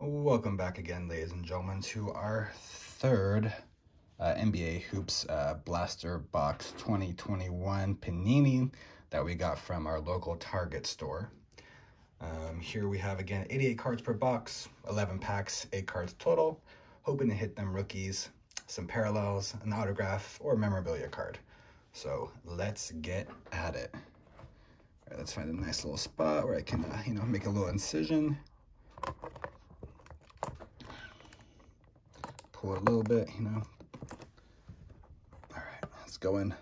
Welcome back again, ladies and gentlemen, to our third NBA Hoops Blaster Box 2021 Panini that we got from our local Target store. Here we have, again, 88 cards per box, 11 packs, 8 cards total. Hoping to hit them rookies, some parallels, an autograph, or a memorabilia card. So let's get at it. All right, let's find a nice little spot where I can, make a little incision. Pull it a little bit, All right, let's go in.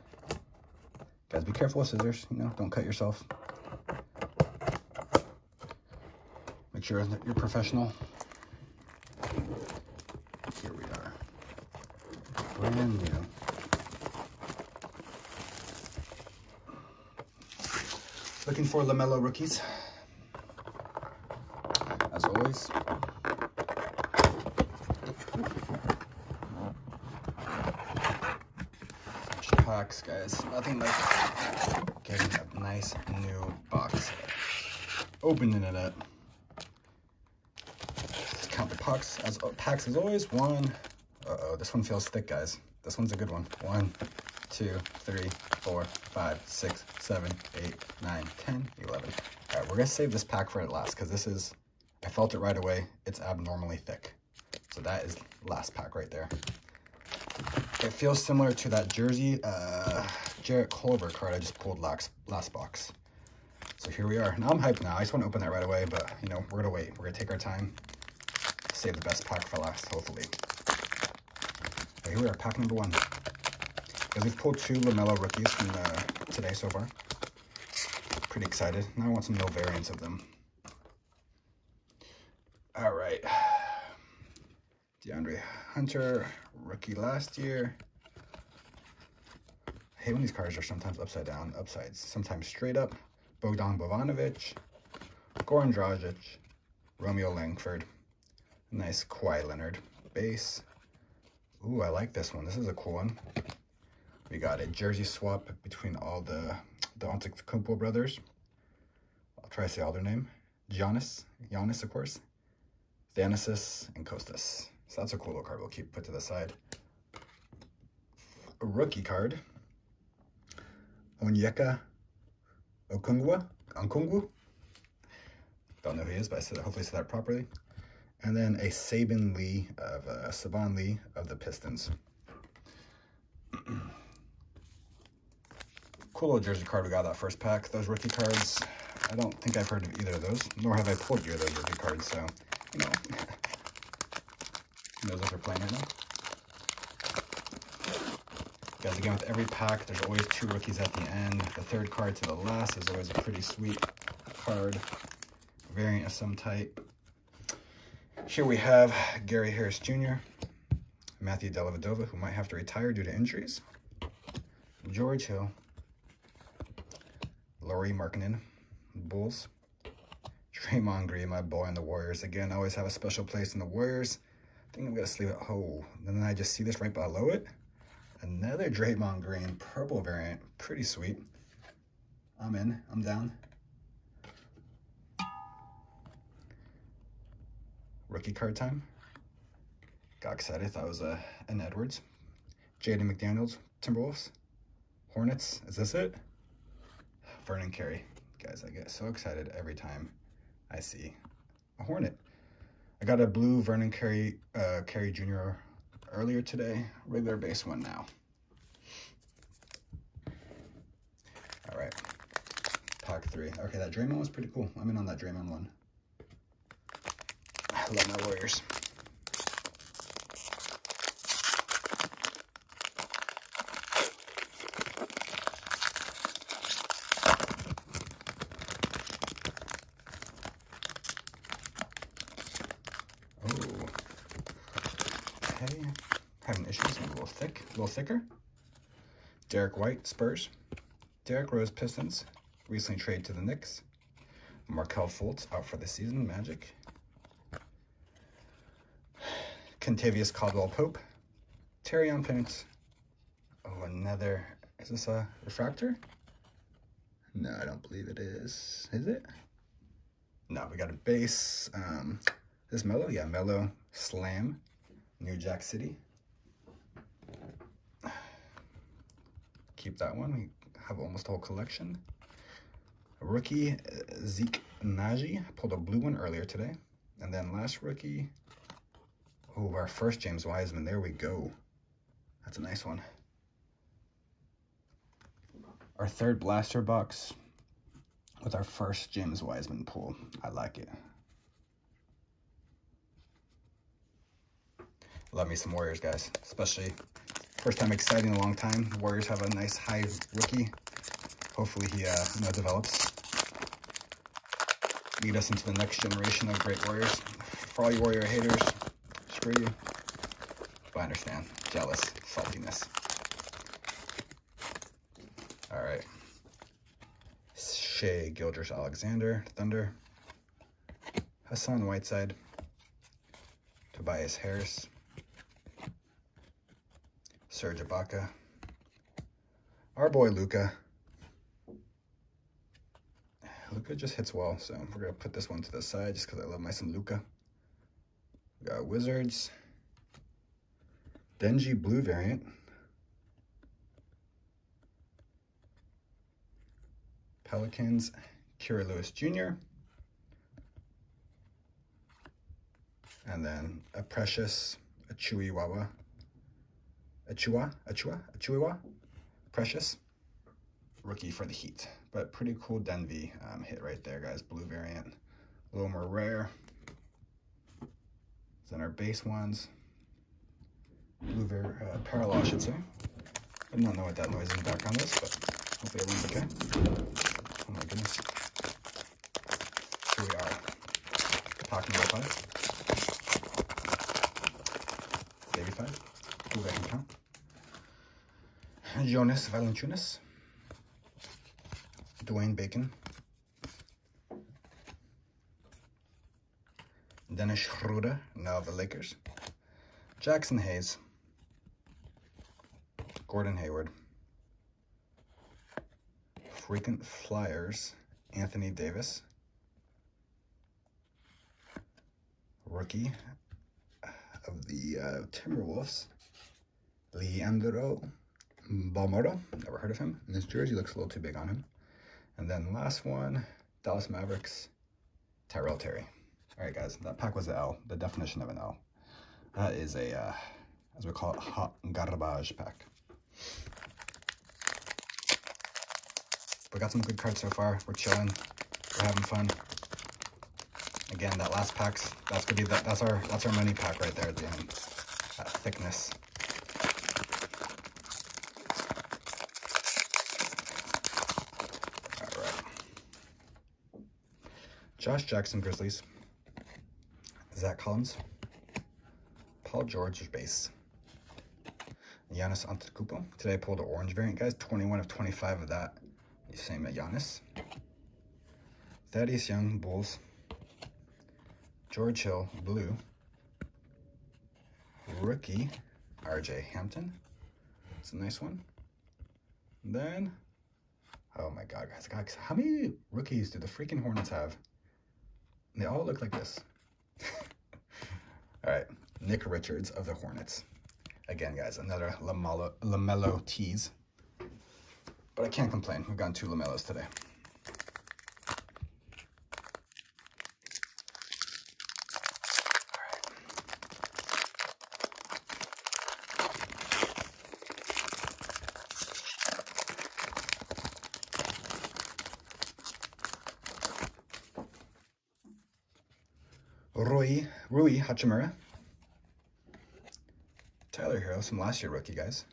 Guys, be careful with scissors, don't cut yourself. Make sure that you're professional. Here we are. Brand new. Looking for LaMelo rookies, as always. Packs, guys. Nothing like getting a nice new box. Opening it up. Let's count the packs as always. One. This one feels thick, guys. This one's a good one. 1, 2, 3, 4, 5, 6, 7, 8, 9, 10, 11. All right, we're gonna save this pack for last because this is, I felt it right away. It's abnormally thick. So that is last pack right there. It feels similar to that jersey, Jarrett Culver card I just pulled last box. So here we are. Now I'm hyped now. I just want to open that right away, but, we're going to wait. We're going to take our time. Save the best pack for last, hopefully. Okay, here we are, pack number 1. Guys, we've pulled 2 LaMelo rookies from today so far. Pretty excited. Now I want some no variants of them. All right. DeAndre Hunter, rookie last year. I hate when these cards are sometimes upside down, sometimes straight up. Bogdan Bogdanovic, Goran Dragic, Romeo Langford. Nice Kawhi Leonard base. Ooh, I like this one. This is a cool one. We got a jersey swap between all the Antetokounmpo brothers. I'll try to say all their name. Giannis, of course. Thanasis and Kostas. So that's a cool little card we'll keep put to the side. A rookie card. Onyeka Okongwu. Don't know who he is, but hopefully I said that properly. And then a Saban Lee of the Pistons. Cool little jersey card we got that first pack. Those rookie cards, I don't think I've heard of either of those, nor have I pulled either of those rookie cards, so, who knows if they're playing right now. Guys, again, with every pack, there's always 2 rookies at the end. The third card to the last is always a pretty sweet card. Variant of some type. Here we have Gary Harris Jr., Matthew Dellavedova, who might have to retire due to injuries. George Hill. Lauri Markkanen, Bulls. Draymond Green, my boy in the Warriors. Again, I always have a special place in the Warriors. I think I'm going to sleeve it. Oh, and then I just see this right below it. Another Draymond Green purple variant. Pretty sweet. I'm in. I'm down. Rookie card time. Got excited. Thought it was an Edwards. Jaden McDaniels, Timberwolves. Hornets. Is this it? Vernon Carey. Guys, I get so excited every time I see a Hornet. I got a blue Vernon Carey Jr. earlier today. Regular base one now. All right. Pack 3. Okay, that Draymond was pretty cool. I'm in on that Draymond one. I love my Warriors. Okay, having issues, a little thicker. Derek White, Spurs. Derrick Rose, Pistons. Recently traded to the Knicks. Markelle Fultz out for the season, Magic. Kentavious Caldwell-Pope. Terrion Prince. Oh, another, is this a refractor? No, I don't believe it is. Is it? No, we got a base. This Melo? Yeah, Melo Slam, New Jack City. Keep that one. We have almost a whole collection. Rookie Zeke Naji. Pulled a blue one earlier today. And then last rookie. Oh, our first James Wiseman. There we go. That's a nice one. Our third blaster box with our first James Wiseman pull. I like it. Love me some Warriors, guys. Especially first time exciting in a long time. The Warriors have a nice high rookie. Hopefully he develops. Lead us into the next generation of great Warriors. For all you Warrior haters, screw you. But I understand. Jealous. Saltiness. All right. Shea Gilders-Alexander, Thunder. Hassan Whiteside. Tobias Harris. Serge Ibaka. Our boy Luka. Luka just hits well, so we're going to put this one to the side just because I love my some Luka. We got Wizards. Denji blue variant. Pelicans, Kira Lewis Jr. And then a Precious Achiuwa. Precious. Rookie for the Heat. But pretty cool Denby hit right there, guys. Blue variant. A little more rare. Then our base ones. Blue parallel, I should say. I do not know what that noise in the background is, but hopefully everyone's okay. Oh my goodness. Here we are. Pack number 5. Baby 5. Who I can count. Jonas Valanciunas. Dwayne Bacon. Dennis Schroeder, now of the Lakers. Jackson Hayes. Gordon Hayward. Frequent Flyers, Anthony Davis. Rookie of the Timberwolves, Leandro Balmoro. Never heard of him. And his jersey looks a little too big on him. And then last one, Dallas Mavericks, Tyrell Terry. All right, guys, that pack was an L, the definition of an L. That is a, as we call it, hot garbage pack. We got some good cards so far. We're chilling. We're having fun. Again, that last pack's that's gonna be that's our money pack right there at the end. That thickness. All right. Josh Jackson Grizzlies. Zach Collins. Paul George base. Giannis Antetokounmpo. Today I pulled an orange variant, guys. 21 of 25 of that. Same at Giannis. Thaddeus Young, Bulls. George Hill, blue. Rookie, RJ Hampton. It's a nice one. And then, oh my God, guys, how many rookies do the freaking Hornets have? They all look like this. All right, Nick Richards of the Hornets. Again, guys, another LaMelo tease. But I can't complain. We've gotten 2 LaMelos today. Rui Hachimura. Tyler Hero, some last year rookie, guys.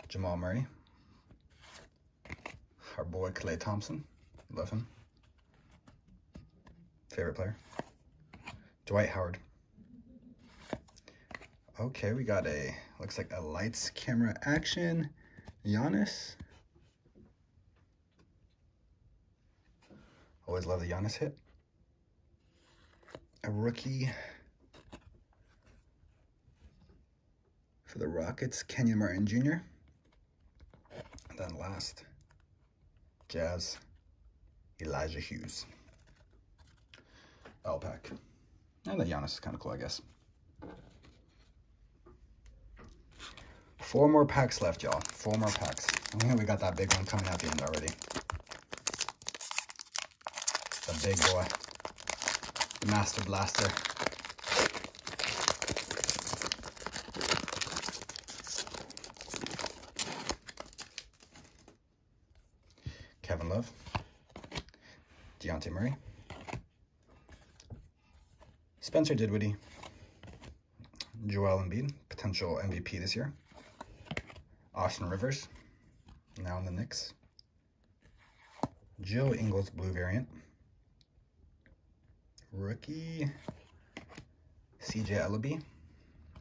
Jamal Murray. Our boy Klay Thompson. Love him. Favorite player. Dwight Howard. Okay, we got a, looks like a lights, camera, action. Giannis. Always love the Giannis hit. A rookie for the Rockets, Kenyon Martin Jr. And then last, Jazz, Elijah Hughes. L pack. And the Giannis is kind of cool, I guess. 4 more packs left, y'all. 4 more packs. I think we got that big one coming out the end already. The big boy. The Master Blaster. Kevin Love. Dejounte Murray. Spencer Dinwiddie. Joel Embiid, potential MVP this year. Austin Rivers, now in the Knicks. Joe Ingles, blue variant. Rookie, CJ Ellaby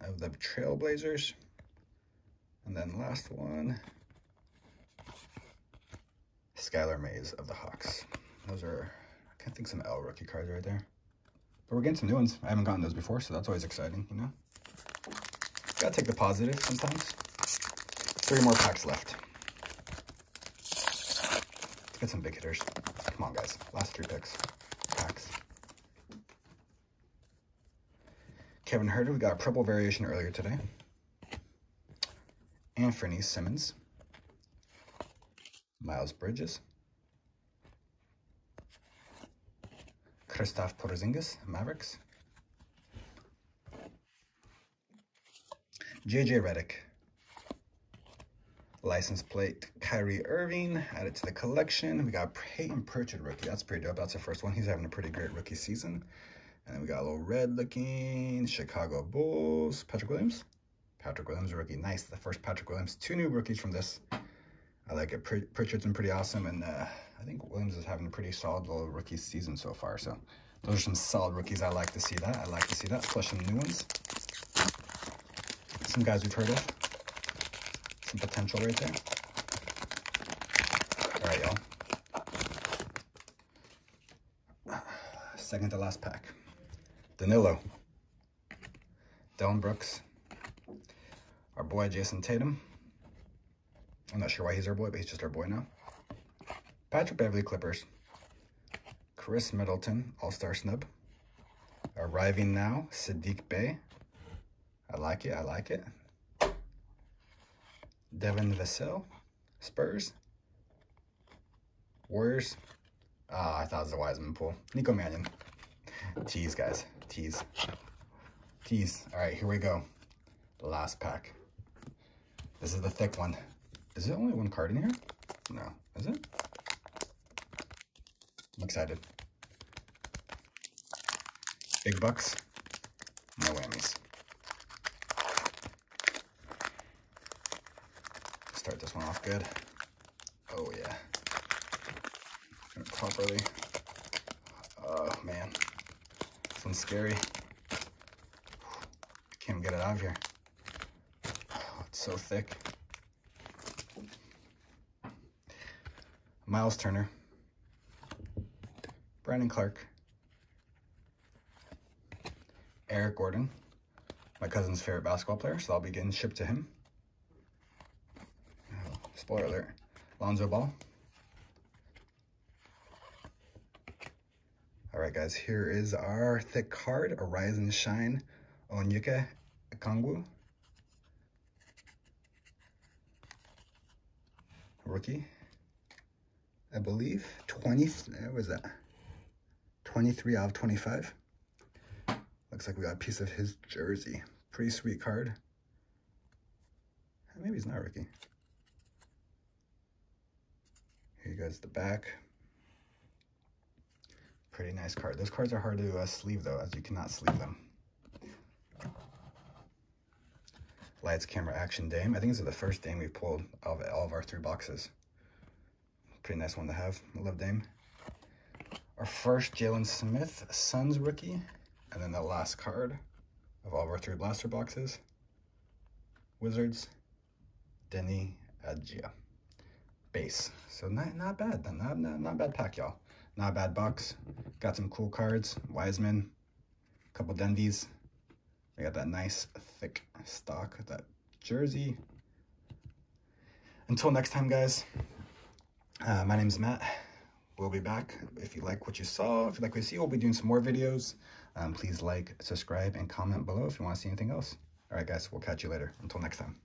of the Trailblazers. And then last one, Skylar Mays of the Hawks. Those are, I can't think, some L rookie cards right there. But we're getting some new ones. I haven't gotten those before, so that's always exciting, you know? Gotta take the positive sometimes. 3 more packs left. Let's get some big hitters. Come on, guys. Last 3 packs. Kevin Huerter, we got a purple variation earlier today. Anthony Simmons. Miles Bridges. Kristaps Porzingis, Mavericks. JJ Redick. License plate, Kyrie Irving, added to the collection. We got Peyton Pritchard rookie. That's pretty dope. That's the first one. He's having a pretty great rookie season. And then we got a little red looking Chicago Bulls. Patrick Williams. Patrick Williams rookie. Nice. The first Patrick Williams. 2 new rookies from this. I like it. Pritchard's been pretty awesome. And I think Williams is having a pretty solid little rookie season so far. So those are some solid rookies. I like to see that. I like to see that. Plus some new ones. Some guys we've heard of. Some potential right there. All right, y'all. Second to last pack. Danilo. Dylan Brooks. Our boy Jason Tatum. I'm not sure why he's our boy, but he's just our boy now. Patrick Beverly, Clippers. Chris Middleton, All-Star snub. Arriving now, Sadiq Bey. I like it, I like it. Devin Vassell, Spurs. Warriors. I thought it was a Wiseman pull. Nico Mannion. Tease, guys. Tease. Tease. All right, here we go. The last pack. This is the thick one. Is there only 1 card in here? No. Is it? I'm excited. Big bucks. No whammies. Start this one off good. Oh yeah. Properly. Oh man. This one's scary. Can't get it out of here. Oh, it's so thick. Miles Turner. Brandon Clark. Eric Gordon. My cousin's favorite basketball player, so I'll be getting shipped to him. Spoiler alert. Lonzo Ball. All right, guys, here is our thick card, a Rise and Shine Onyeka Okongwu. Rookie, I believe. 20, what was that? 23 out of 25. Looks like we got a piece of his jersey. Pretty sweet card. Maybe he's not a rookie. Here you guys, the back. Pretty nice card. Those cards are hard to sleeve though, as you cannot sleeve them. Lights, Camera, Action Dame. I think this is the first Dame we've pulled of all of our 3 boxes. Pretty nice one to have. I love Dame. Our first Jalen Smith, Suns rookie. And then the last card of all of our 3 blaster boxes. Wizards, Denny Adjia. Base. So not bad. Not bad pack, y'all. Not a bad box. Got some cool cards. Wiseman. A couple Dendies. We got that nice thick stock, that jersey. Until next time, guys. My name is Matt. We'll be back. If you like what you saw, if you like what you see, we'll be doing some more videos. Please like, subscribe, and comment below if you want to see anything else. All right, guys, we'll catch you later. Until next time.